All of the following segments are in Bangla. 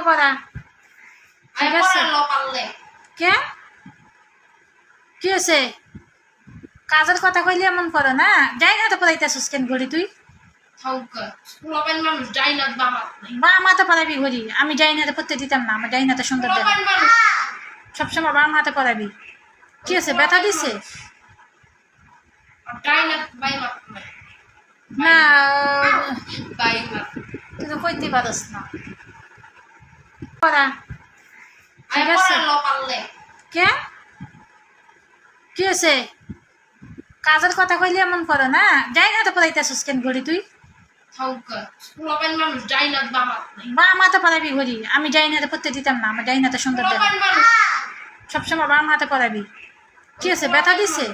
পড়া ঠিক আছে কে কি আছে কাজের কথা কইলে এমন করো না যাই না তো পড়াইতেছিস কেন ঘড়ি তুই বাম হাতে পড়াবি ঘড়ি আমি যাই না পড়তে দিতাম না আমার যাই না তো সুন্দর দেখ সবসময় বাম হাতে পড়াবি কি আছে ব্যথা দিছে না তুই তো কইতে পারস না পড়া ঠিক আছে কে কি আছে কাজের কথা কইলে এমন করো না যাই না তো পড়াইতেছিস কেন ঘড়ি তুই বাম হাতে পড়াবি ঘড়ি আমি যাই না তো পড়তে দিতাম না আমার যাই না তো সুন্দর দেখ সবসময় বাম হাতে পড়াবি কি আছে ব্যথা দিছে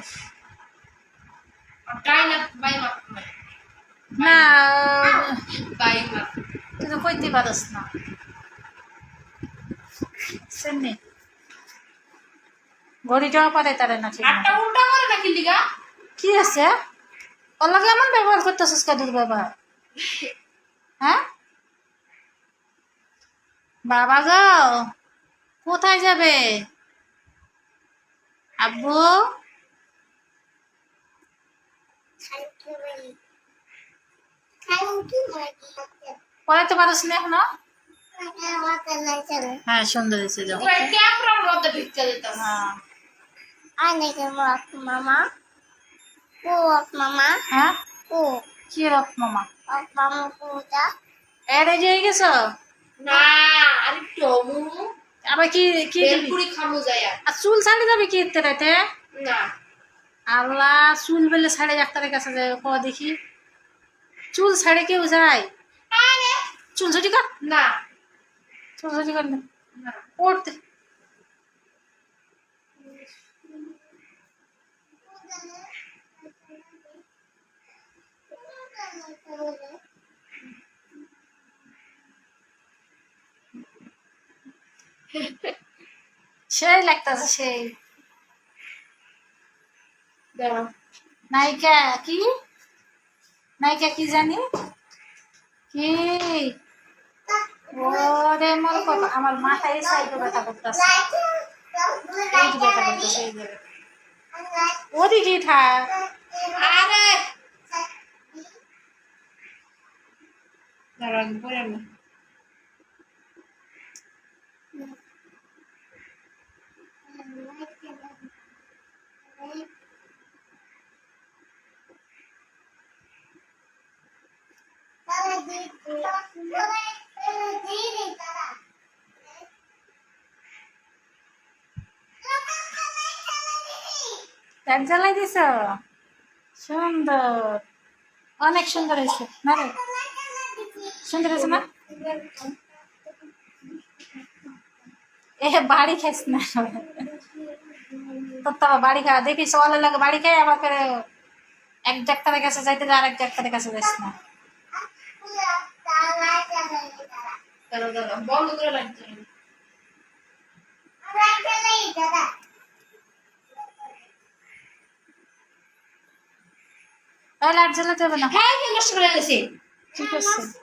না তুই তো কইতে পারস না সেমনি ঘড়িটাও পড়াই তারে না ঠিক কি আছে ওর লাগে এমন ব্যবহার করতেছিস কাদুর ব্যবহার হ্যাঁ বাবা গো কোথায় যাবে আব্বু পড়াইতে পারস না এখনো হ্যাঁ সুন্দর হয়েছে যাও মামা ও মামা হ্যাঁ ও কি রক মামা মামা কোটা এড়ে যেয়ে গেছ না আরেকটু আবার কি কি দিবি? বেলপুরি খামু যায় আর চুল ছাড়ে যাবে কি এতে রাতে না আল্লাহ চুল বেলে ছাড়ে ডাক্তারের কাছে যায় ক দেখি চুল ছাড়ে কেউ যায় আরে চুল ছুটি কর না চুল ছুটি কর না না পড়তে সেই লাগতেছে সেই দাঁড়াও নায়িকা কি নায়িকা কি জানি কি ওরে মোর কথা আমার মাথায় সাইডে ব্যথা করতেছে এই যে ব্যথা করতেছে এই যে ওদিকে থাক আরে দাঁড়াও পরে না এক জ্বালাই দিছ সুন্দর অনেক সুন্দর হয়েছে না রে সুন্দর হয়েছে না এ বাড়ি খাইস না তোর তো বাড়ি খাওয়া দেখিস অলে লাগে বাড়ি খাই আবার করে এক ডাক্তারের কাছে যাইতে আর এক ডাক্তারের কাছে যাইস না দাঁড়াও দাঁড়াও বন্ধ করে লাগছে তাহলে আর জ্বালাতে হবে না হ্যাঁ নষ্ট করে গেছি ঠিক আছে